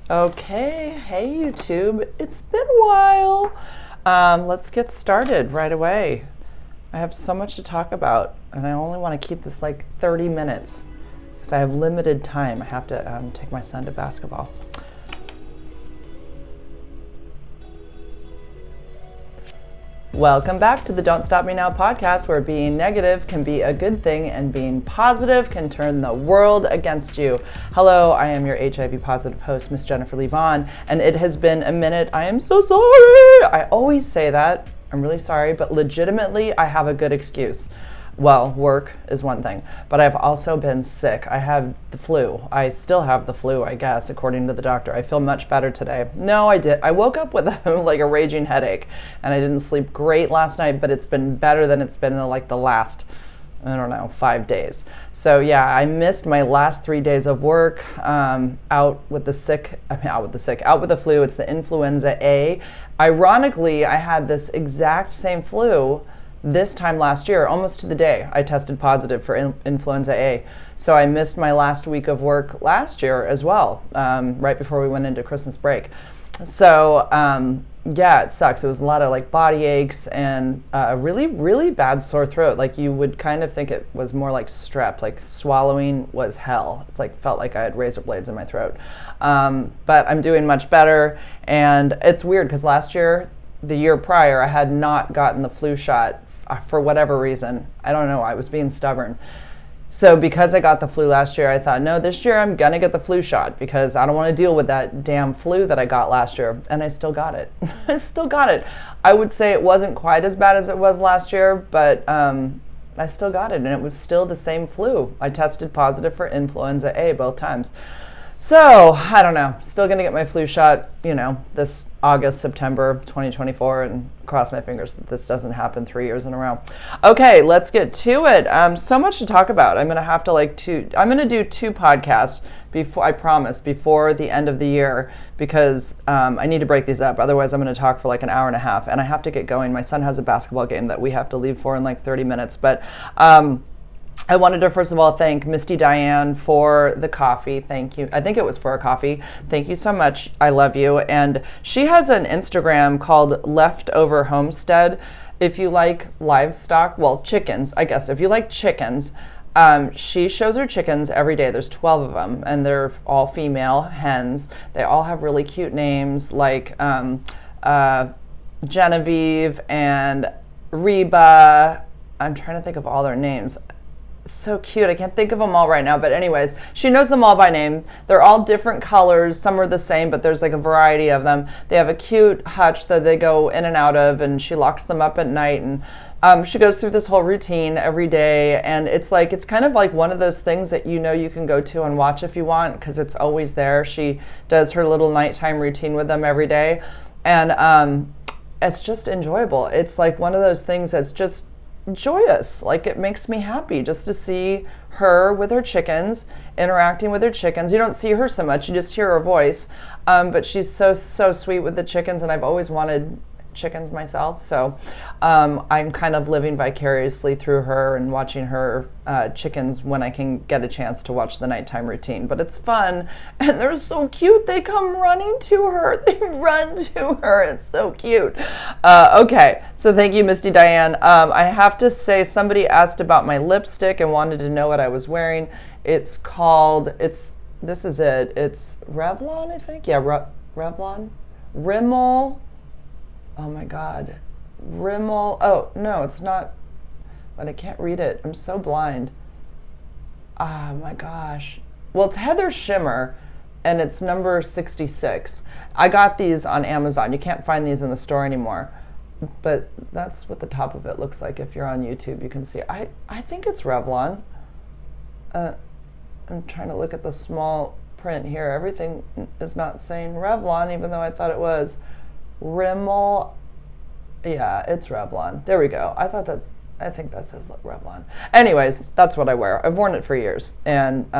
Okay, hey YouTube, it's been a while. Let's get started right away. I have so much to talk about, and I only want to keep this like 30 minutes because I have limited time. I have to take my son to basketball. Welcome back to the Don't Stop Me Now podcast, where being negative can be a good thing and being positive can turn the world against you. Hello, I am your HIV positive host, Miss Jennifer Lee Vaughn, and it has been a minute. I am so sorry. I always say that. I'm really sorry, but legitimately, I have a good excuse. Well, work is one thing, but I've also been sick. I have the flu. I still have the flu, I guess, according to the doctor. I feel much better today. No, I did. I woke up with like a raging headache, and I didn't sleep great last night, but it's been better than it's been in like the last, I don't know, 5 days. So yeah, I missed my last 3 days of work, out with the flu. It's the influenza A. Ironically, I had this exact same flu this time last year, almost to the day. I tested positive for influenza A. So I missed my last week of work last year as well, right before we went into Christmas break. So yeah, it sucks. It was a lot of like body aches and a really, really bad sore throat. Like you would kind of think it was more like strep, like swallowing was hell. It's like felt like I had razor blades in my throat. But I'm doing much better. And it's weird because last year, the year prior, I had not gotten the flu shot for whatever reason. I don't know. I was being stubborn. So because I got the flu last year, I thought, no, this year I'm going to get the flu shot because I don't want to deal with that damn flu that I got last year. And I still got it. I still got it. I would say it wasn't quite as bad as it was last year, but I still got it. And it was still the same flu. I tested positive for influenza A both times. So, I don't know, still going to get my flu shot, this August, September 2024, and cross my fingers that this doesn't happen 3 years in a row. Okay, let's get to it. So much to talk about. I'm going to have to I'm going to do 2 podcasts before the end of the year, because I need to break these up. Otherwise, I'm going to talk for like an hour and a half, and I have to get going. My son has a basketball game that we have to leave for in like 30 minutes, but I wanted to first of all thank Misty Diane for the coffee. Thank you. I think it was for a coffee. Thank you so much. I love you. And she has an Instagram called Leftover Homestead. If you like livestock, well, chickens, I guess. If you like chickens, she shows her chickens every day. There's 12 of them, and they're all female hens. They all have really cute names like Genevieve and Reba. I'm trying to think of all their names. So cute. I can't think of them all right now, but anyways, she knows them all by name. They're all different colors. Some are the same, but there's like a variety of them. They have a cute hutch that they go in and out of, and she locks them up at night, and she goes through this whole routine every day, and it's kind of like one of those things that you can go to and watch if you want, because it's always there. She does her little nighttime routine with them every day, and it's just enjoyable. It's like one of those things that's just joyous. Like, it makes me happy just to see her with her chickens, interacting with her chickens. You don't see her so much, you just hear her voice, but she's so sweet with the chickens, and I've always wanted chickens myself, so I'm kind of living vicariously through her and watching her chickens when I can get a chance to watch the nighttime routine. But it's fun, and they're so cute. They come running to her. They run to her. It's so cute. Okay, so thank you, Misty Diane. I have to say, somebody asked about my lipstick and wanted to know what I was wearing. This is it. It's Revlon, I think. Yeah, Revlon. Rimmel. Oh my God. Rimmel. Oh, no, it's not. But I can't read it. I'm so blind. Ah, my gosh. Well, it's Heather Shimmer, and it's number 66. I got these on Amazon. You can't find these in the store anymore. But that's what the top of it looks like. If you're on YouTube, you can see. I think it's Revlon. I'm trying to look at the small print here. Everything is not saying Revlon, even though I thought it was. Rimmel. Yeah, it's Revlon. There we go. I think that says Revlon. Anyways, that's what I wear. I've worn it for years, and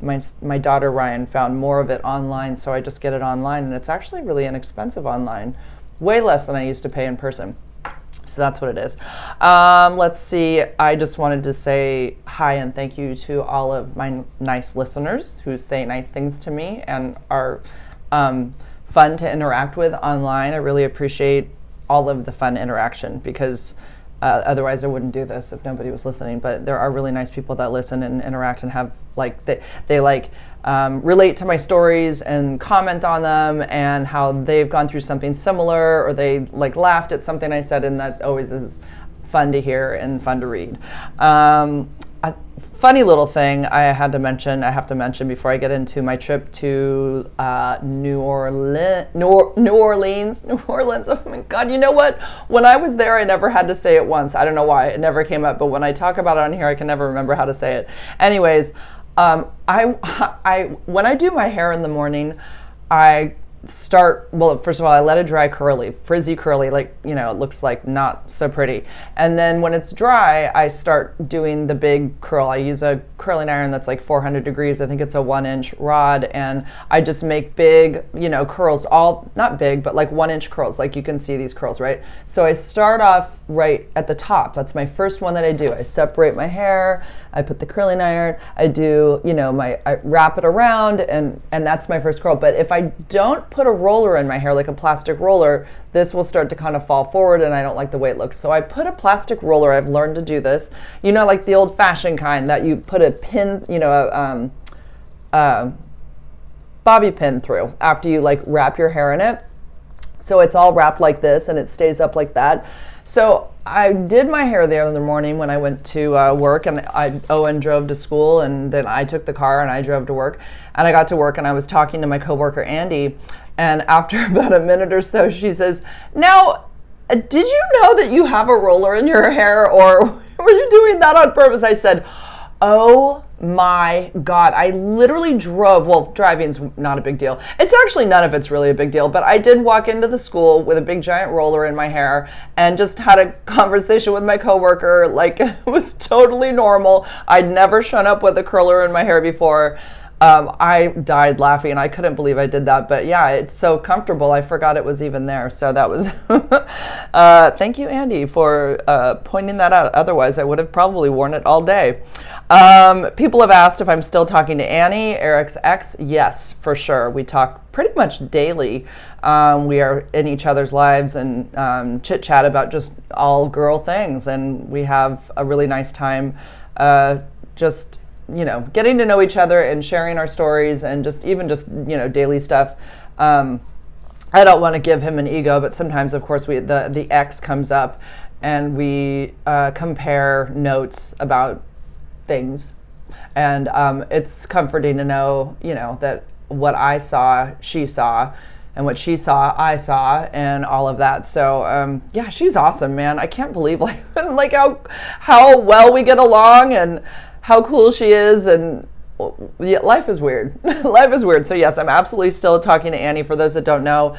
my daughter Ryan found more of it online, so I just get it online, and it's actually really inexpensive online, way less than I used to pay in person. So that's what it is. Let's see. I just wanted to say hi and thank you to all of my nice listeners who say nice things to me and are fun to interact with online. I really appreciate all of the fun interaction because otherwise I wouldn't do this if nobody was listening. But there are really nice people that listen and interact and have like they like relate to my stories and comment on them and how they've gone through something similar, or they like laughed at something I said, and that always is fun to hear and fun to read. A funny little thing I have to mention before I get into my trip to New Orleans. Oh my God, you know what? When I was there, I never had to say it once. I don't know why. It never came up, but when I talk about it on here, I can never remember how to say it. Anyways, when I do my hair in the morning, I start, well, first of all, I let it dry frizzy curly, like, you know, it looks like not so pretty. And then when it's dry, I start doing the big curl. I use a curling iron that's like 400 degrees. I think it's a 1-inch rod. And I just make big, you know, curls, all not big, but like 1-inch curls. Like you can see these curls, right? So I start off right at the top. That's my first one that I do. I separate my hair. I put the curling iron. I do, you know, I wrap it around, and that's my first curl. But if I don't put a roller in my hair, like a plastic roller, this will start to kind of fall forward, and I don't like the way it looks. So I put a plastic roller. I've learned to do this, you know, like the old fashioned kind that you put a pin, you know, a bobby pin through after you like wrap your hair in it. So it's all wrapped like this and it stays up like that. So I did my hair there in the morning when I went to work, and Owen drove to school, and then I took the car and I drove to work. And I got to work and I was talking to my coworker Andy, and after about a minute or so, she says, "Now, did you know that you have a roller in your hair, or were you doing that on purpose?" I said, "Oh my God." I literally drove, well, driving's not a big deal. It's actually, none of it's really a big deal, but I did walk into the school with a big giant roller in my hair and just had a conversation with my coworker like it was totally normal. I'd never shown up with a curler in my hair before. I died laughing. I couldn't believe I did that, but yeah, it's so comfortable. I forgot it was even there. So that was, thank you, Andy, for pointing that out. Otherwise, I would have probably worn it all day. People have asked if I'm still talking to Annie, Eric's ex. Yes, for sure. We talk pretty much daily. We are in each other's lives and chit chat about just all girl things. And we have a really nice time just, you know, getting to know each other and sharing our stories and just you know, daily stuff. I don't want to give him an ego, but sometimes, of course, the ex comes up and we compare notes about things, and it's comforting to know, you know, that what I saw, she saw, and what she saw, I saw, and all of that. So yeah, she's awesome, man. I can't believe like how well we get along and how cool she is, and yeah, life is weird. Life is weird. So yes, I'm absolutely still talking to Annie. For those that don't know,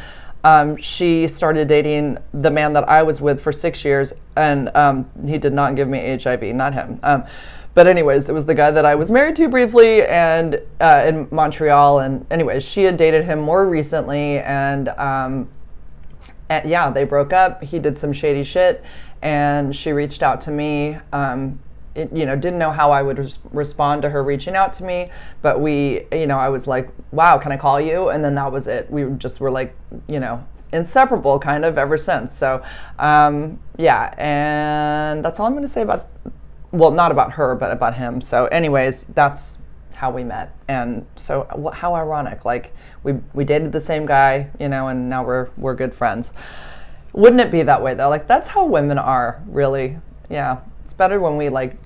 she started dating the man that I was with for 6 years, and he did not give me HIV, not him. But anyways, it was the guy that I was married to briefly, and in Montreal. And anyways, she had dated him more recently, and yeah, they broke up. He did some shady shit, and she reached out to me. You know, didn't know how I would respond to her reaching out to me, but you know, I was like, "Wow, can I call you?" And then that was it. We just were like, you know, inseparable kind of ever since. So, yeah, and that's all I'm going to say about, well, not about her, but about him. So anyways, that's how we met. And so how ironic, like we dated the same guy, you know, and now we're good friends. Wouldn't it be that way though? Like that's how women are, really. Yeah. It's better when we like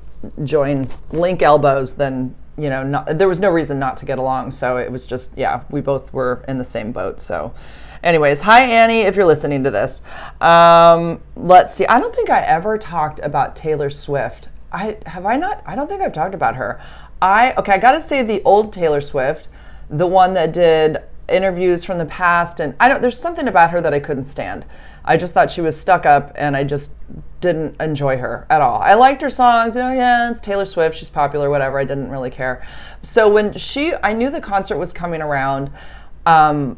link elbows than, you know, there was no reason not to get along. So it was just, yeah, we both were in the same boat. So anyways, hi Annie, if you're listening to this. Let's see. I don't think I ever talked about Taylor Swift. Have I not? I don't think I've talked about her. I gotta say the old Taylor Swift, the one that did interviews from the past, and there's something about her that I couldn't stand. I just thought she was stuck up, and I just didn't enjoy her at all. I liked her songs, you know, yeah, it's Taylor Swift, she's popular, whatever. I didn't really care. So when I knew the concert was coming around, I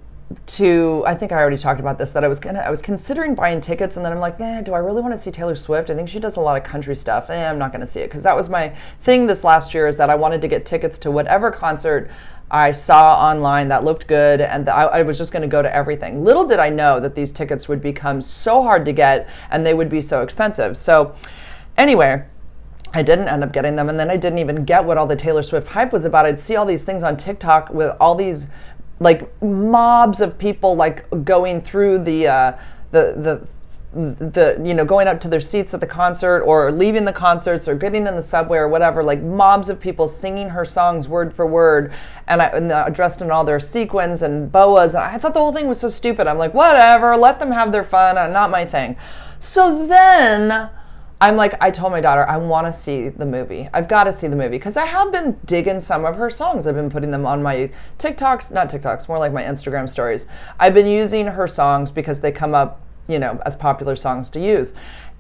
think I already talked about this, that I was considering buying tickets, and then I'm like, do I really want to see Taylor Swift? I think she does a lot of country stuff. I'm not going to see it, because that was my thing this last year, is that I wanted to get tickets to whatever concert I saw online that looked good, and I was just going to go to everything. Little did I know that these tickets would become so hard to get and they would be so expensive. So anyway, I didn't end up getting them, and then I didn't even get what all the Taylor Swift hype was about. I'd see all these things on TikTok with all these like mobs of people like going through the going up to their seats at the concert or leaving the concerts or getting in the subway or whatever, like mobs of people singing her songs word for word, and dressed in all their sequins and boas. And I thought the whole thing was so stupid. I'm like, whatever, let them have their fun, not my thing. So then I'm like, I told my daughter, I want to see the movie. I've got to see the movie because I have been digging some of her songs. I've been putting them on my not TikToks, more like my Instagram stories. I've been using her songs because they come up, as popular songs to use.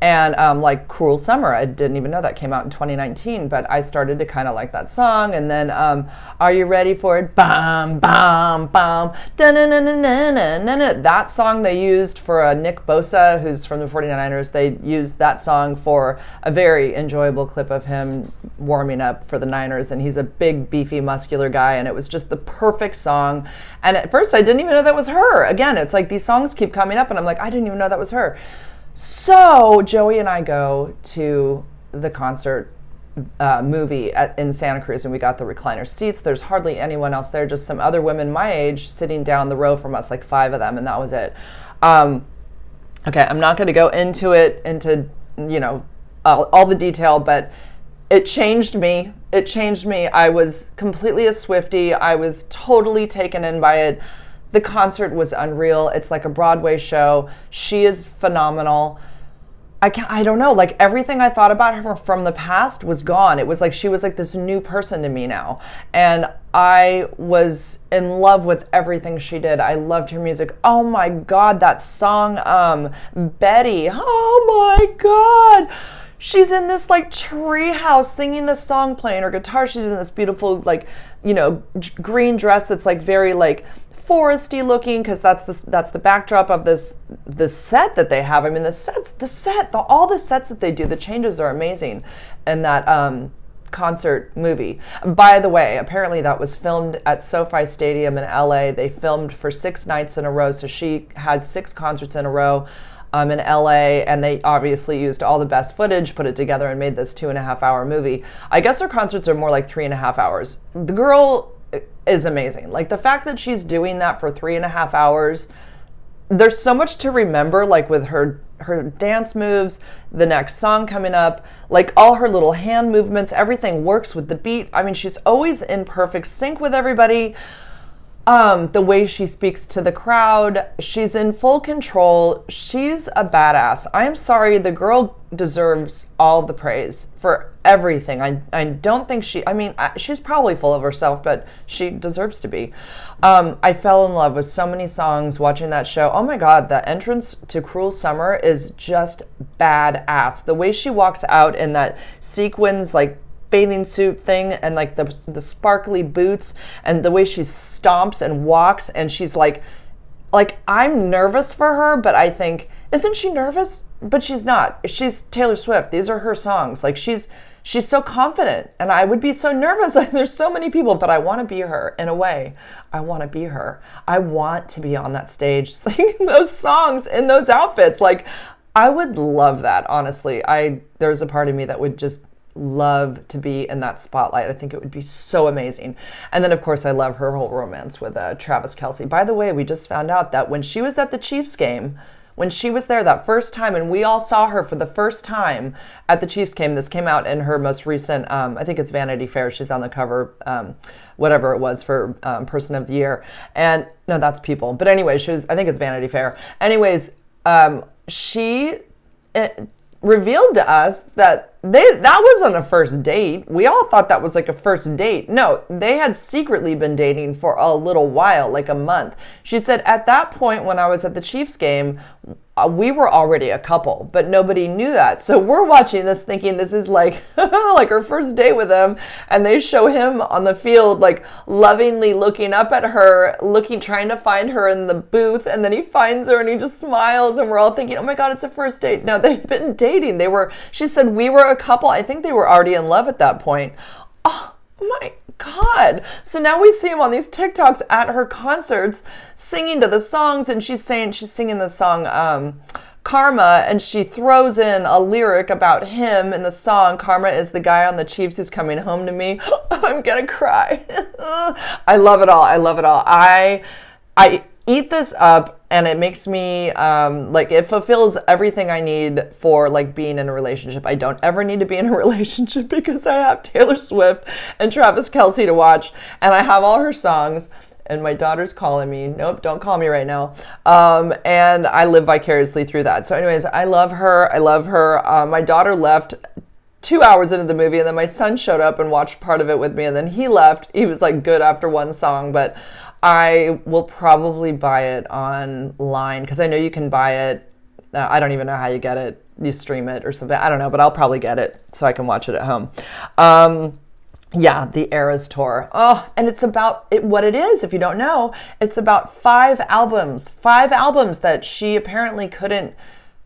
And like Cruel Summer, I didn't even know that came out in 2019, but I started to kind of like that song. And then Are You Ready for It? Bam, bam, bam. That song they used for Nick Bosa, who's from the 49ers. They used that song for a very enjoyable clip of him warming up for the Niners. And he's a big, beefy, muscular guy. And it was just the perfect song. And at first, I didn't even know that was her. Again, it's like these songs keep coming up, and I'm like, I didn't even know that was her. So Joey and I go to the concert movie in Santa Cruz, and we got the recliner seats. There's hardly anyone else there, just some other women my age sitting down the row from us, like 5 of them, and that was it. Okay, I'm not going to go into all the detail, but it changed me. It changed me. I was completely a Swiftie. I was totally taken in by it. The concert was unreal. It's like a Broadway show. She is phenomenal. I don't know, like everything I thought about her from the past was gone. It was like she was like this new person to me now. And I was in love with everything she did. I loved her music. Oh my God, that song, Betty. Oh my God. She's in this like tree house singing this song, playing her guitar. She's in this beautiful like, green dress that's like very like foresty looking, because that's the backdrop of this set that they have. I mean, all the sets that they do, the changes are amazing in that concert movie. By the way, apparently that was filmed at SoFi Stadium in LA. They filmed for 6 nights in a row, so she had 6 concerts in a row in LA, and they obviously used all the best footage, put it together, and made this 2.5-hour movie. I guess her concerts are more like 3.5 hours. The girl is amazing. Like the fact that she's doing that for 3.5 hours, there's so much to remember, like with her dance moves, the next song coming up, like all her little hand movements, everything works with the beat. I mean, she's always in perfect sync with everybody. The way she speaks to the crowd, she's in full control. She's a badass. I'm sorry, the girl deserves all the praise for everything. I don't think she's probably full of herself, but she deserves to be. I fell in love with so many songs watching that show. Oh my God, the entrance to Cruel Summer is just badass. The way she walks out in that sequins, like bathing suit thing, and like the sparkly boots, and the way she stomps and walks, and she's like I'm nervous for her, but I think, isn't she nervous? But she's not. She's Taylor Swift. These are her songs. Like she's so confident, and I would be so nervous. Like, there's so many people, but I want to be her in a way. I want to be her. I want to be on that stage singing those songs in those outfits. Like I would love that, honestly. There's a part of me that would just love to be in that spotlight. I think it would be so amazing. And then of course I love her whole romance with Travis Kelce. By the way, we just found out that when she was at the Chiefs game, when she was there that first time, and we all saw her for the first time at the Chiefs game, this came out in her most recent, I think it's Vanity Fair. She's on the cover, whatever it was for Person of the Year. And no, that's People. But anyway, I think it's Vanity Fair. Anyways, she revealed to us that that wasn't a first date. We all thought that was like a first date. No, they had secretly been dating for a little while, like a month. She said, at that point when I was at the Chiefs game, we were already a couple, but nobody knew that. So we're watching this thinking this is like like her first date with him, and they show him on the field like lovingly looking up at her, trying to find her in the booth, and then he finds her and he just smiles, and we're all thinking, oh my God, it's a first date. No, they've been dating. She said we were a couple. I think they were already in love at that point. Oh, My God. So now we see him on these TikToks at her concerts singing to the songs, and she's singing the song Karma, and she throws in a lyric about him in the song. Karma is the guy on the Chiefs who's coming home to me. I'm gonna cry. I love it all. I love it all. I eat this up, and it makes me like, it fulfills everything I need for like being in a relationship. I don't ever need to be in a relationship because I have Taylor Swift and Travis Kelce to watch, and I have all her songs. And my daughter's calling me. Nope, don't call me right now. And I live vicariously through that. So anyways, I love her. I love her. My daughter left 2 hours into the movie, and then my son showed up and watched part of it with me, and then he left. He was like good after one song, but I will probably buy it online because I know you can buy it. I don't even know how you get it. You stream it or something. I don't know, but I'll probably get it so I can watch it at home. Yeah, the Eras Tour. Oh, and it's about what it is, if you don't know. It's about 5 albums that she apparently couldn't.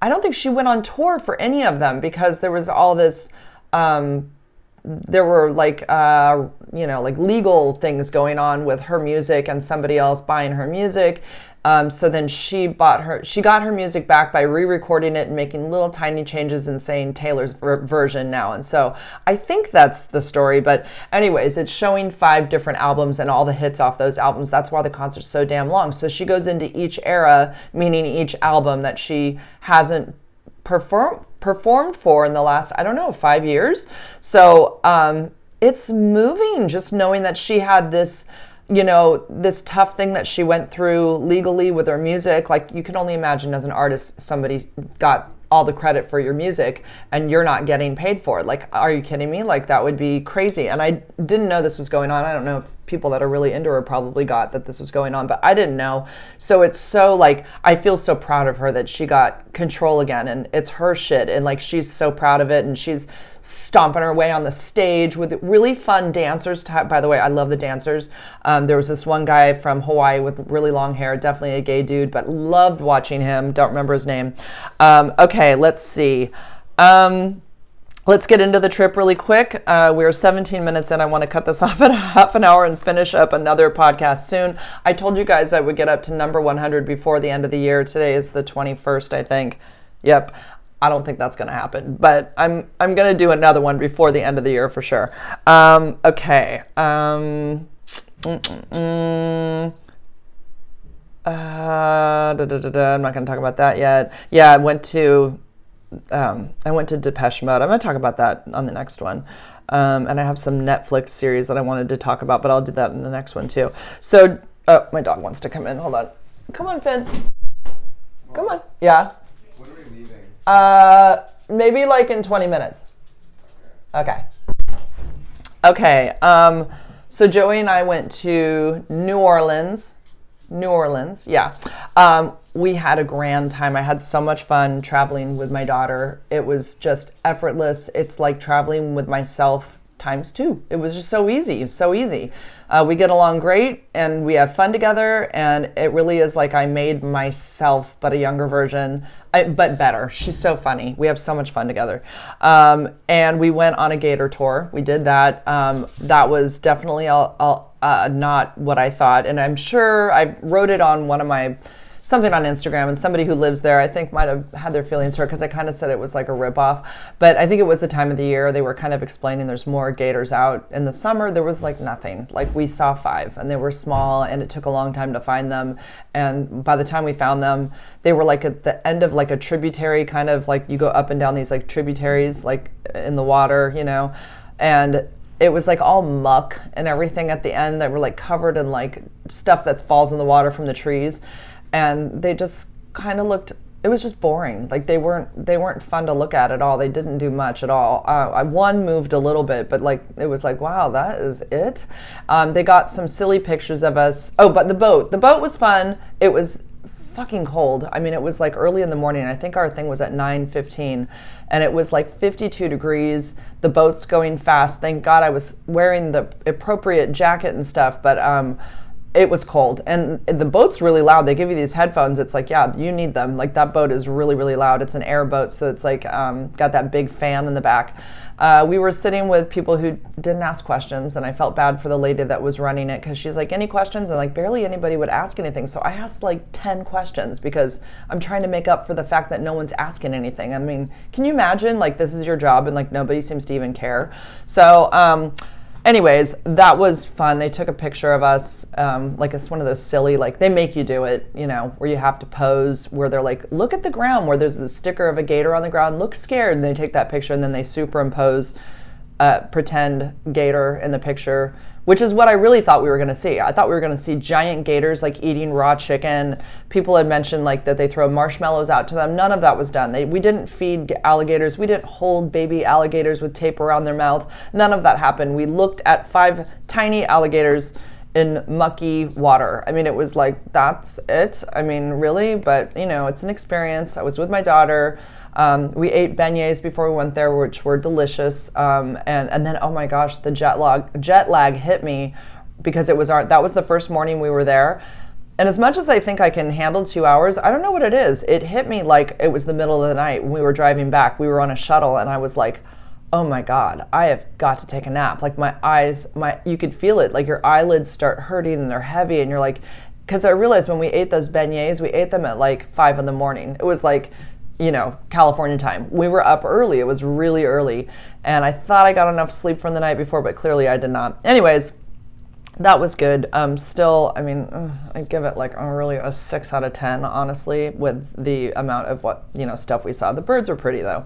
I don't think she went on tour for any of them because there was all this, there were like, like legal things going on with her music and somebody else buying her music. So then she got her music back by re-recording it and making little tiny changes and saying Taylor's version now. And so I think that's the story. But anyways, it's showing 5 different albums and all the hits off those albums. That's why the concert's so damn long. So she goes into each era, meaning each album that she hasn't performed for in the last, 5 years. So it's moving just knowing that she had this, this tough thing that she went through legally with her music. Like, you can only imagine as an artist, somebody got all the credit for your music and you're not getting paid for it. Like, are you kidding me? Like, that would be crazy. And I didn't know this was going on. I don't know if people that are really into her probably got that this was going on, but I didn't know. So it's so like, I feel so proud of her that she got control again, and it's her shit. And like, she's so proud of it, and she's stomping her way on the stage with really fun dancers. By the way, I love the dancers. There was this one guy from Hawaii with really long hair, definitely a gay dude, but loved watching him. Don't remember his name. Okay, let's see. Let's get into the trip really quick. We're 17 minutes in. I want to cut this off at a half an hour and finish up another podcast soon. I told you guys I would get up to number 100 before the end of the year. Today is the 21st, I think. Yep. I don't think that's going to happen, but I'm going to do another one before the end of the year for sure. Okay. I'm not going to talk about that yet. Yeah, I went to Depeche Mode. I'm going to talk about that on the next one. And I have some Netflix series that I wanted to talk about, but I'll do that in the next one too. So, oh, my dog wants to come in. Hold on. Come on, Finn. Come on. Yeah. When are we leaving? Maybe like in 20 minutes. Okay. So Joey and I went to New Orleans, yeah. We had a grand time. I had so much fun traveling with my daughter. It was just effortless. It's like traveling with myself times 2. It was just so easy, so easy. We get along great, and we have fun together, and it really is like I made myself, but a younger version, but better. She's so funny. We have so much fun together. And we went on a gator tour. We did that. That was definitely not what I thought, and I'm sure I wrote it on something on Instagram, and somebody who lives there, I think, might have had their feelings hurt because I kind of said it was like a ripoff. But I think it was the time of the year. They were kind of explaining there's more gators out. In the summer, there was like nothing. Like, we saw 5, and they were small, and it took a long time to find them. And by the time we found them, they were like at the end of like a tributary, kind of like you go up and down these like tributaries, like in the water, and it was like all muck and everything at the end that were like covered in like stuff that falls in the water from the trees. And they just kind of looked, it was just boring. Like, they weren't fun to look at all. They didn't do much at all. One moved a little bit, but like, it was like, wow, that is it. They got some silly pictures of us. Oh, but the boat was fun. It was fucking cold. I mean, it was like early in the morning. I think our thing was at 9:15, and it was like 52 degrees. The boat's going fast. Thank God I was wearing the appropriate jacket and stuff, but It was cold, and the boat's really loud. They give you these headphones. It's like, yeah, you need them. Like, that boat is really, really loud. It's an airboat, so it's like got that big fan in the back. We were sitting with people who didn't ask questions, and I felt bad for the lady that was running it, because she's like, any questions? And like, barely anybody would ask anything. So I asked like 10 questions, because I'm trying to make up for the fact that no one's asking anything. I mean, can you imagine, like, this is your job and like nobody seems to even care? So anyways, that was fun. They took a picture of us, like it's one of those silly, like they make you do it, you know, where you have to pose, where they're like, look at the ground, where there's a sticker of a gator on the ground, look scared, and they take that picture and then they superimpose pretend gator in the picture, which is what I really thought we were going to see. I thought we were going to see giant gators like eating raw chicken. People had mentioned like that they throw marshmallows out to them. None of that was done. We didn't feed alligators. We didn't hold baby alligators with tape around their mouth. None of that happened. We looked at 5 tiny alligators in mucky water. I mean, it was like, that's it. I mean, really? But, you know, it's an experience. I was with my daughter. We ate beignets before we went there, which were delicious. And then, oh my gosh, the jet lag hit me, because that was the first morning we were there. And as much as I think I can handle 2 hours, I don't know what it is. It hit me like it was the middle of the night when we were driving back. We were on a shuttle, and I was like, oh my God, I have got to take a nap. Like, my eyes, you could feel it. Like, your eyelids start hurting and they're heavy, and you're like, because I realized when we ate those beignets, we ate them at like 5 in the morning. It was like, you know, California time. We were up early. It was really early. And I thought I got enough sleep from the night before, but clearly I did not. Anyways, that was good. Still, I mean, I give it like really a 6 out of 10, honestly, with the amount of stuff we saw. The birds were pretty though.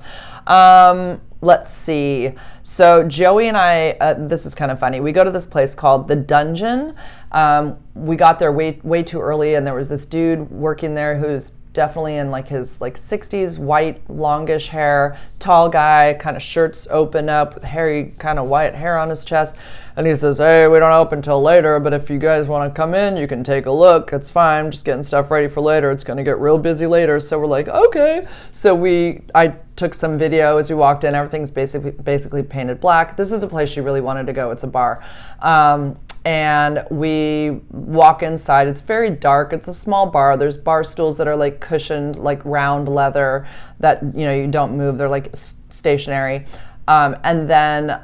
Let's see. So Joey and I, this is kind of funny. We go to this place called The Dungeon. We got there way too early, and there was this dude working there who's definitely in like his 60s, white, longish hair, tall guy, kind of shirts open up with hairy, kind of white hair on his chest. And he says, hey, we don't open till later, but if you guys want to come in, you can take a look. It's fine. Just getting stuff ready for later. It's going to get real busy later. So we're like, okay. So I took some video as we walked in. Everything's basically painted black. This is a place she really wanted to go. It's a bar. And we walk inside. It's very dark. It's a small bar. There's bar stools that are like cushioned, like round leather that, you don't move. They're like stationary. And then,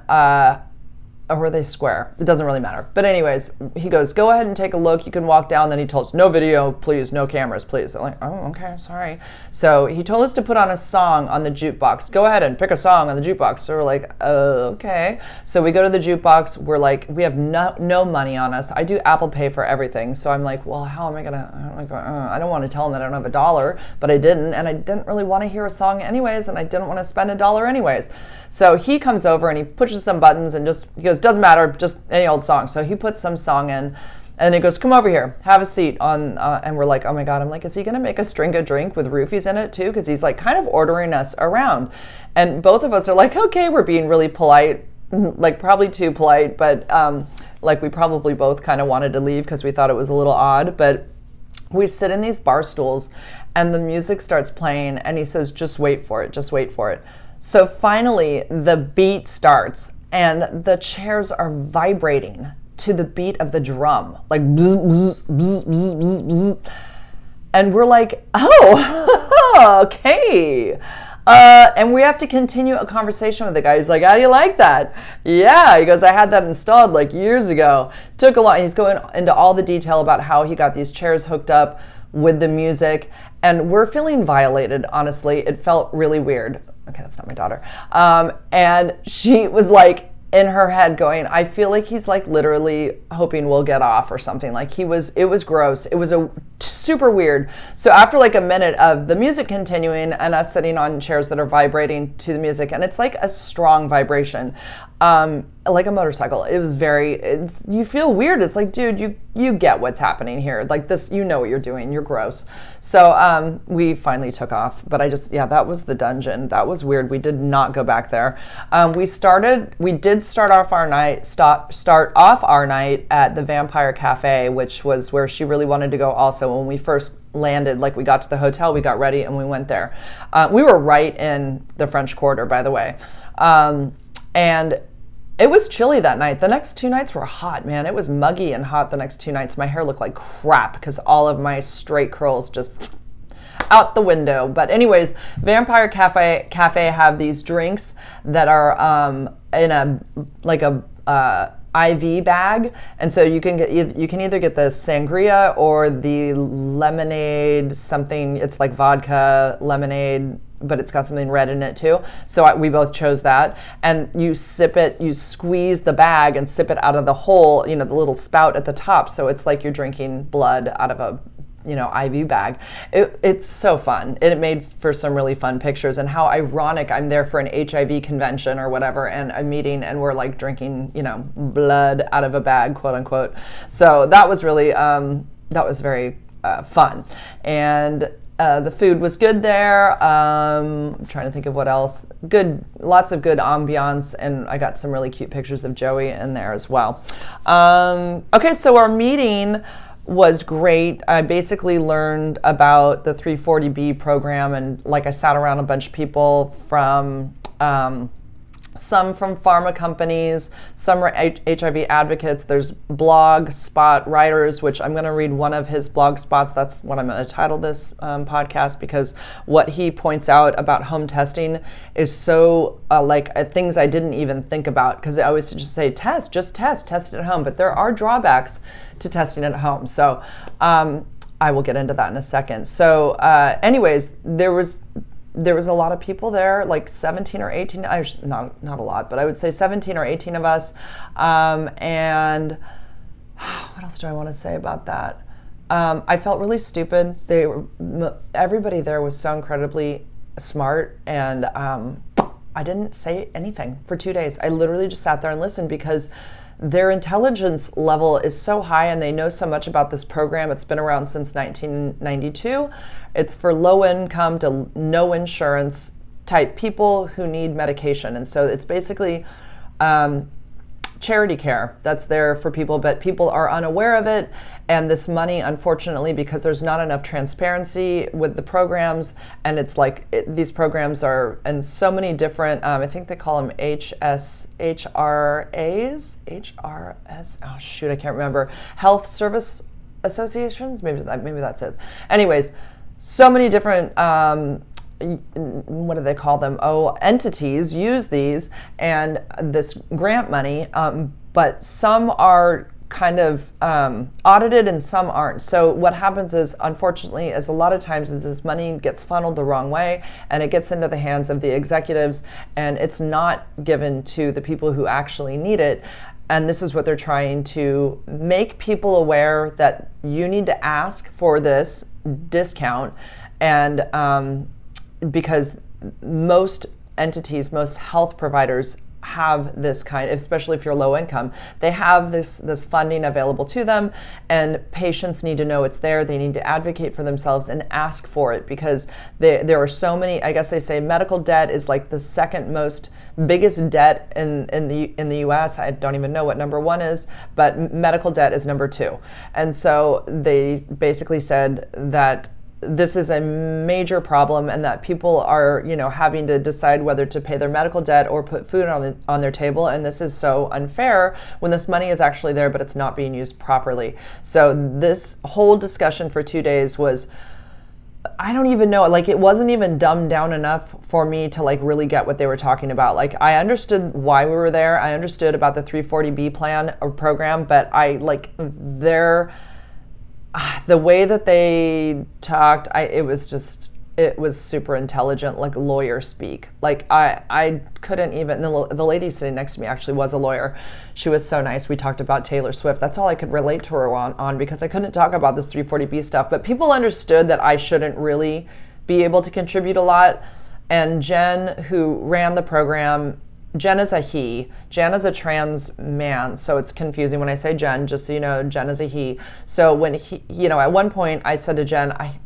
or are they square? It doesn't really matter. But anyways, he goes, go ahead and take a look. You can walk down. Then he told us, no video, please, no cameras, please. I'm like, oh, okay, sorry. So he told us to put on a song on the jukebox. Go ahead and pick a song on the jukebox. So we're like, okay. So we go to the jukebox. We're like, we have no money on us. I do Apple Pay for everything. So I'm like, well, how am I gonna, I don't want to tell him that I don't have $1, but I didn't. And I didn't really want to hear a song anyways. And I didn't want to spend $1 anyways. So he comes over and he pushes some buttons and he goes, doesn't matter, just any old song. So he puts some song in, and he goes, come over here, have a seat on, and we're like, oh my God. I'm like, is he going to make us drink a drink with roofies in it too? Because he's like kind of ordering us around. And both of us are like, okay, we're being really polite, like probably too polite, but like we probably both kind of wanted to leave because we thought it was a little odd. But we sit in these bar stools and the music starts playing, and he says, just wait for it, just wait for it. So finally the beat starts, and the chairs are vibrating to the beat of the drum, like bzz, bzz, bzz, bzz, bzz, bzz. And we're like, oh, okay. And we have to continue a conversation with the guy. He's like, how do you like that? Yeah, he goes, I had that installed like years ago. Took a lot. He's going into all the detail about how he got these chairs hooked up with the music. And we're feeling violated, honestly. It felt really weird. Okay, that's not my daughter. And she was like in her head going, I feel like he's like literally hoping we'll get off or something. Like it was gross. It was super weird. So after like a minute of the music continuing and us sitting on chairs that are vibrating to the music, and it's like a strong vibration, like a motorcycle. It was you feel weird. It's like, dude, you get what's happening here. Like this, you know what you're doing. You're gross. So we finally took off. But that was the dungeon. That was weird. We did not go back there. We did start off our night at the Vampire Cafe, which was where she really wanted to go also. When we first landed, like we got to the hotel, we got ready and we went there. We were right in the French Quarter, by the way. And It was chilly that night. The next 2 nights were hot, man. It was muggy and hot the next 2 nights. My hair looked like crap because all of my straight curls just out the window. But anyways, Vampire Cafe have these drinks that are in a IV bag, and so you can either get the sangria or the lemonade something. It's like vodka lemonade, but it's got something red in it too. So we both chose that. And you sip it, you squeeze the bag and sip it out of the hole, the little spout at the top. So it's like you're drinking blood out of a IV bag. It's so fun. It made for some really fun pictures, and how ironic I'm there for an HIV convention or whatever, and a meeting, and we're like drinking, blood out of a bag, quote unquote. So that was really, that was very fun. And the food was good there. I'm trying to think of what else. Good, lots of good ambiance, and I got some really cute pictures of Joey in there as well. Okay, so our meeting was great. I basically learned about the 340B program, and I sat around a bunch of people from some from pharma companies, some are HIV advocates. There's blog spot writers, which I'm going to read one of his blog spots. That's what I'm going to title this podcast, because what he points out about home testing is so things I didn't even think about, because I always just say test it at home, but there are drawbacks to testing at home. So I will get into that in a second. So anyways, there was a lot of people there, like 17 or 18, not a lot, but I would say 17 or 18 of us. And what else do I want to say about that? I felt really stupid. Everybody there was so incredibly smart, and I didn't say anything for 2 days. I literally just sat there and listened, because their intelligence level is so high, and they know so much about this program. It's been around since 1992. It's for low income to no insurance type people who need medication. And so it's basically charity care that's there for people, but people are unaware of it. And this money, unfortunately, because there's not enough transparency with the programs, and it's these programs are in so many different, I think they call them HRAs, oh shoot, I can't remember, health service associations, maybe that's it. Anyways, so many different, what do they call them? Entities use these and this grant money, but some are kind of audited and some aren't. So what happens is, unfortunately, is a lot of times this money gets funneled the wrong way, and it gets into the hands of the executives, and it's not given to the people who actually need it. And this is what they're trying to make people aware, that you need to ask for this discount. And because most entities, most health providers have this kind, especially if you're low income, they have this funding available to them, and patients need to know it's there. They need to advocate for themselves and ask for it, because there are so many. I guess they say medical debt is like the second most biggest debt in the U.S. I don't even know what number one is, but medical debt is number two. And so they basically said that this is a major problem, and that people are, having to decide whether to pay their medical debt or put food on their table. And this is so unfair when this money is actually there, but it's not being used properly. So this whole discussion for 2 days was, I don't even know, it wasn't even dumbed down enough for me to really get what they were talking about. I understood why we were there. I understood about the 340B plan or program, but the way that they talked, it was super intelligent, like lawyer speak. I couldn't even, the lady sitting next to me actually was a lawyer. She was so nice. We talked about Taylor Swift. That's all I could relate to her on, because I couldn't talk about this 340B stuff. But people understood that I shouldn't really be able to contribute a lot. And Jen, who ran the program, Jen is a he. Jen is a trans man, so it's confusing when I say Jen, just so you know, Jen is a he. So when he, at one point I said to Jen, I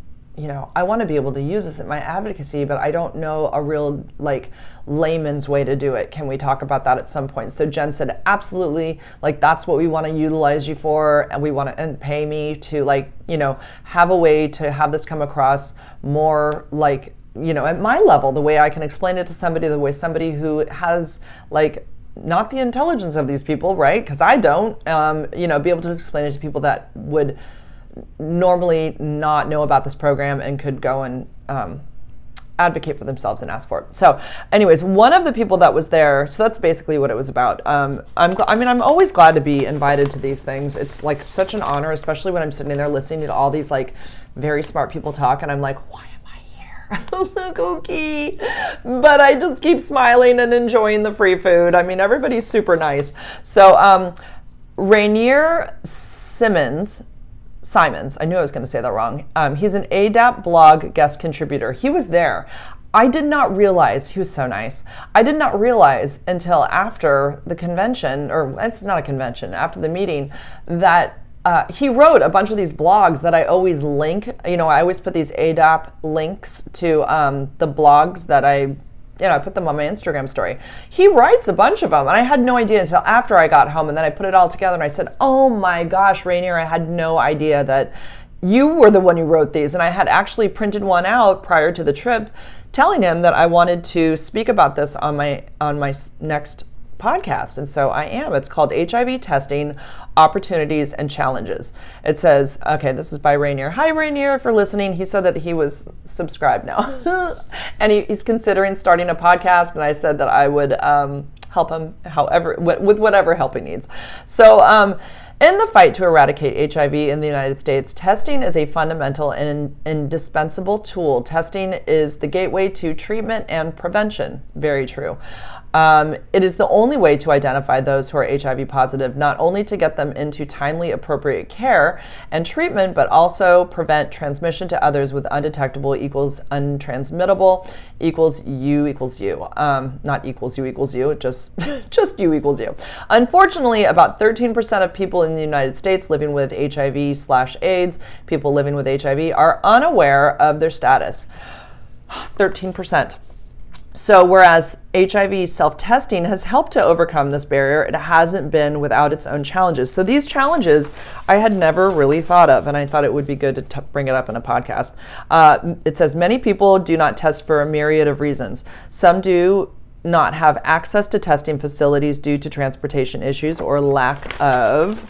want to be able to use this in my advocacy, but I don't know a real layman's way to do it. Can we talk about that at some point? So Jen said, absolutely, that's what we want to utilize you for, and we want to pay me to have a way to have this come across more at my level, the way I can explain it to somebody, the way somebody who has not the intelligence of these people, right? Because I don't, be able to explain it to people that would normally not know about this program and could go and advocate for themselves and ask for it. So anyways, one of the people that was there, so that's basically what it was about. I'm always glad to be invited to these things. It's like such an honor, especially when I'm sitting there listening to all these like very smart people talk, and I'm like, why am I here? Look, okay. But I just keep smiling and enjoying the free food. I mean, everybody's super nice. So Rainier Simons, I knew I was going to say that wrong. He's an ADAP blog guest contributor. He was there. I did not realize, he was so nice. I did not realize until after the convention, or it's not a convention, after the meeting, that he wrote a bunch of these blogs that I always link. I always put these ADAP links to the blogs that I put them on my Instagram story. He writes a bunch of them, and I had no idea until after I got home, and then I put it all together, and I said, oh my gosh, Rainier, I had no idea that you were the one who wrote these. And I had actually printed one out prior to the trip telling him that I wanted to speak about this on my next podcast. And so I am. It's called HIV Testing, Opportunities and Challenges. It says, okay, this is by Rainier. Hi, Rainier, if you're listening. He said that he was subscribed now. And he's considering starting a podcast. And I said that I would help him with whatever help he needs. So in the fight to eradicate HIV in the United States, testing is a fundamental and indispensable tool. Testing is the gateway to treatment and prevention. Very true. It is the only way to identify those who are HIV positive, not only to get them into timely, appropriate care and treatment, but also prevent transmission to others with undetectable equals untransmittable equals you equals you. Not equals you, just you equals you. Unfortunately, about 13% of people in the United States living with HIV/AIDS, people living with HIV, are unaware of their status. 13%. So whereas HIV self-testing has helped to overcome this barrier, it hasn't been without its own challenges. So these challenges I had never really thought of, and I thought it would be good to bring it up in a podcast. It says many people do not test for a myriad of reasons. Some do not have access to testing facilities due to transportation issues or lack of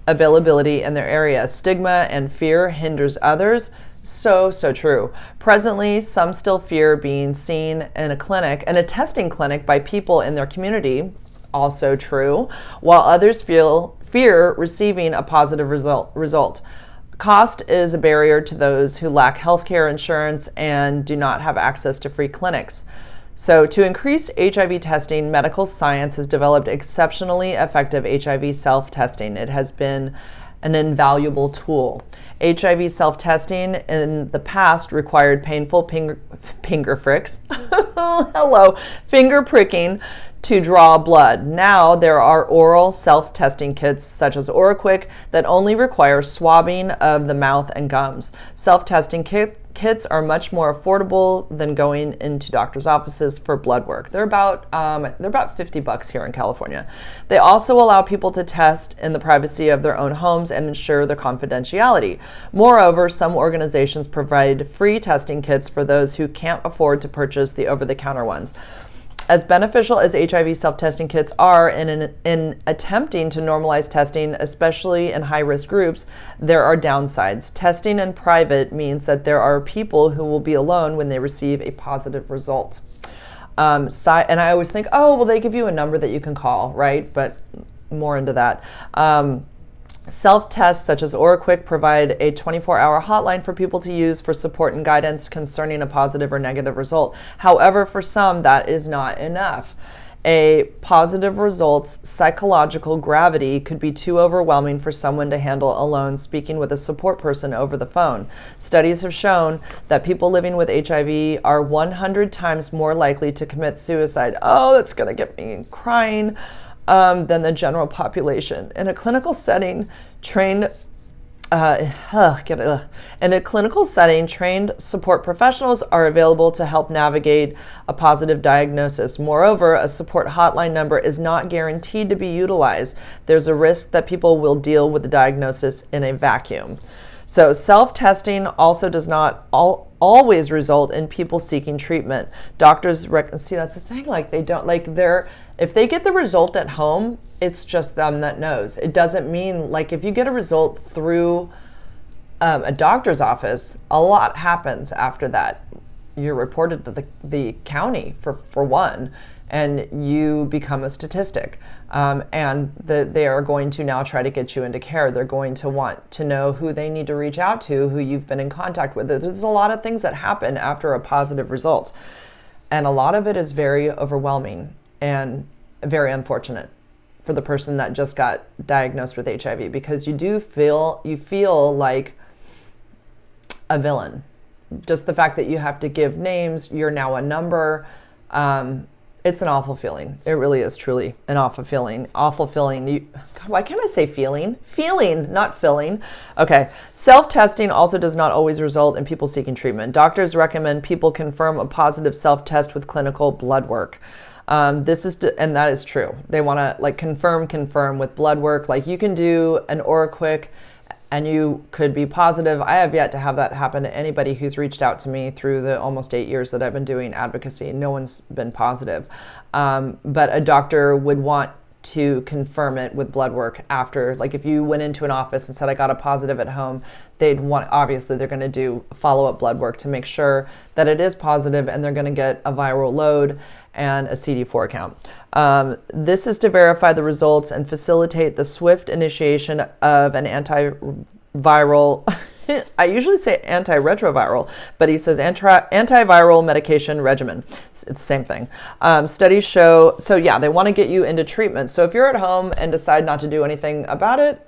availability in their area. Stigma and fear hinders others. So true. Presently, some still fear being seen in a testing clinic by people in their community. Also true. While others fear receiving a positive result. Cost is a barrier to those who lack healthcare insurance and do not have access to free clinics. So to increase HIV testing, medical science has developed exceptionally effective HIV self-testing. It has been an invaluable tool. HIV self-testing in the past required painful finger pricking to draw blood. Now there are oral self-testing kits such as OraQuick that only require swabbing of the mouth and gums. Self-testing kits are much more affordable than going into doctor's offices for blood work. They're about $50 here in California. They also allow people to test in the privacy of their own homes and ensure their confidentiality. Moreover, some organizations provide free testing kits for those who can't afford to purchase the over-the-counter ones. As beneficial as HIV self-testing kits are in attempting to normalize testing, especially in high-risk groups, there are downsides. Testing in private means that there are people who will be alone when they receive a positive result. And I always think, they give you a number that you can call, right? But more into that. Self-tests such as OraQuick provide a 24-hour hotline for people to use for support and guidance concerning a positive or negative result. However, for some, that is not enough. A positive result's psychological gravity could be too overwhelming for someone to handle alone, speaking with a support person over the phone. Studies have shown that people living with HIV are 100 times more likely to commit suicide. Oh, that's going to get me crying. Than the general population. In a clinical setting, trained support professionals are available to help navigate a positive diagnosis. Moreover, a support hotline number is not guaranteed to be utilized. There's a risk that people will deal with the diagnosis in a vacuum. So self-testing also does not always result in people seeking treatment. Doctors see, that's the thing, like they don't, like if they get the result at home, it's just them that knows. It doesn't mean, like, if you get a result through a doctor's office, a lot happens after that. You're reported to the county for one, and you become a statistic. And they are going to now try to get you into care. They're going to want to know who they need to reach out to, who you've been in contact with. There's a lot of things that happen after a positive result. And a lot of it is very overwhelming and very unfortunate for the person that just got diagnosed with HIV, because you feel like a villain. Just the fact that you have to give names, you're now a number. It's an awful feeling. It really is truly an awful feeling. Awful feeling. God, why can't I say feeling? Feeling, not filling. Okay. Self-testing also does not always result in people seeking treatment. Doctors recommend people confirm a positive self-test with clinical blood work. And that is true. They want to like confirm with blood work. Like you can do an OraQuick and you could be positive. I have yet to have that happen to anybody who's reached out to me through the almost 8 years that I've been doing advocacy. No one's been positive. But a doctor would want to confirm it with blood work after. Like if you went into an office and said, I got a positive at home, obviously they're going to do follow-up blood work to make sure that it is positive, and they're going to get a viral load and a CD4 count. This is to verify the results and facilitate the swift initiation of an antiviral, I usually say antiretroviral, but he says antiviral medication regimen. It's the same thing. Studies show, so yeah, they want to get you into treatment. So if you're at home and decide not to do anything about it,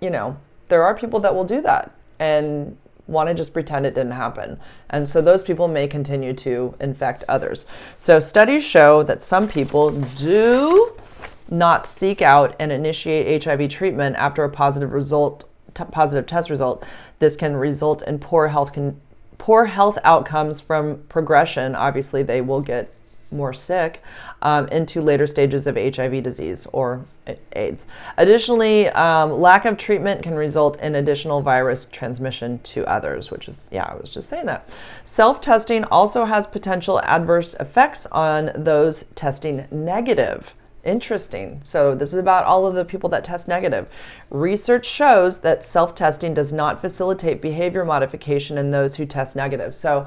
there are people that will do that and want to just pretend it didn't happen. And so those people may continue to infect others. So studies show that some people do not seek out and initiate HIV treatment after a positive test result. This can result in poor health outcomes from progression. Obviously, they will get more sick into later stages of HIV disease or AIDS. Additionally, lack of treatment can result in additional virus transmission to others, which is, I was just saying that. Self-testing also has potential adverse effects on those testing negative. Interesting. So this is about all of the people that test negative. Research shows that self-testing does not facilitate behavior modification in those who test negative. So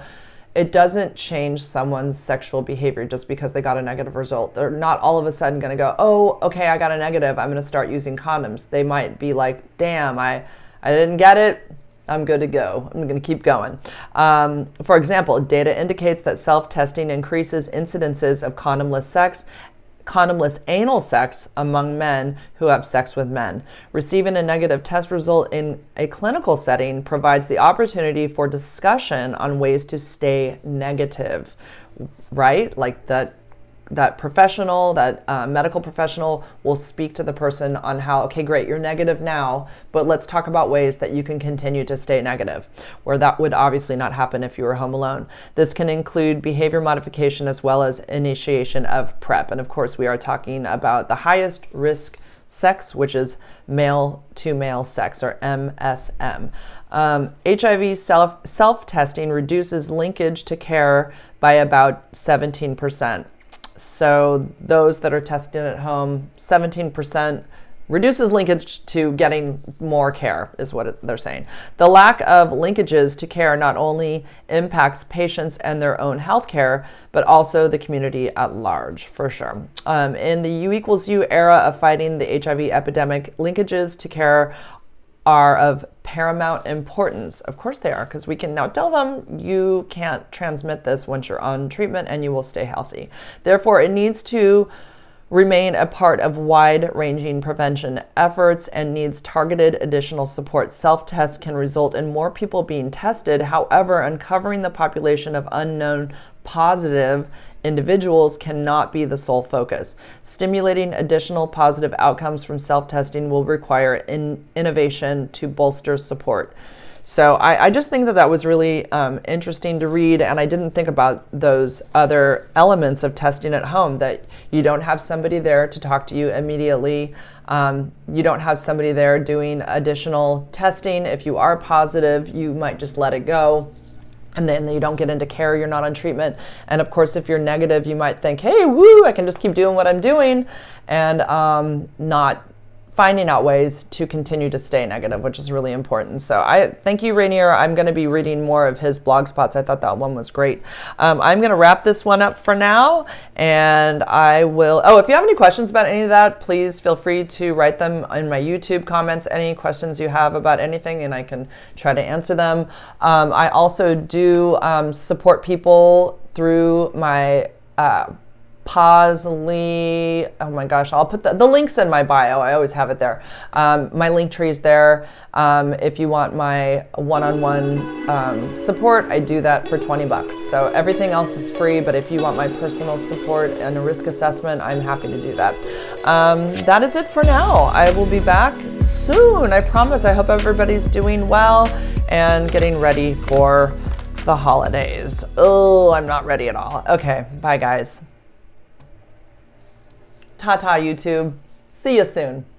it doesn't change someone's sexual behavior just because they got a negative result. They're not all of a sudden going to go, oh, okay, I got a negative, I'm going to start using condoms. They might be like, damn, I didn't get it, I'm good to go. I'm going to keep going. For example, data indicates that self-testing increases incidences of condomless anal sex among men who have sex with men. Receiving a negative test result in a clinical setting provides the opportunity for discussion on ways to stay negative, right? Like that professional, that medical professional will speak to the person on how, okay, great, you're negative now, but let's talk about ways that you can continue to stay negative, where that would obviously not happen if you were home alone. This can include behavior modification as well as initiation of PrEP. And of course, we are talking about the highest risk sex, which is male to male sex, or MSM. HIV self-testing reduces linkage to care by about 17%. So those that are tested at home, 17% reduces linkage to getting more care, is what they're saying. The lack of linkages to care not only impacts patients and their own health care, but also the community at large, for sure. In the U=U era of fighting the HIV epidemic, linkages to care are of paramount importance. Of course they are, because we can now tell them you can't transmit this once you're on treatment and you will stay healthy. Therefore, it needs to remain a part of wide-ranging prevention efforts and needs targeted additional support. Self-tests can result in more people being tested. However, uncovering the population of unknown positive individuals cannot be the sole focus. Stimulating additional positive outcomes from self-testing will require innovation to bolster support. So I just think that was really interesting to read, and I didn't think about those other elements of testing at home, that you don't have somebody there to talk to you immediately. You don't have somebody there doing additional testing. If you are positive, you might just let it go. And then you don't get into care, you're not on treatment. And of course, if you're negative, you might think, hey, woo, I can just keep doing what I'm doing, and not finding out ways to continue to stay negative, which is really important. So I thank you, Rainier. I'm going to be reading more of his blog spots. I thought that one was great. I'm going to wrap this one up for now, and I will, if you have any questions about any of that, please feel free to write them in my YouTube comments, any questions you have about anything, and I can try to answer them. I also do support people through my Posly, oh my gosh, I'll put the links in my bio. I always have it there. My link tree is there. If you want my one-on-one support, I do that for $20. So everything else is free, but if you want my personal support and a risk assessment, I'm happy to do that. That is it for now. I will be back soon. I promise. I hope everybody's doing well and getting ready for the holidays. Oh, I'm not ready at all. Okay, bye guys. Ta-ta, YouTube. See you soon.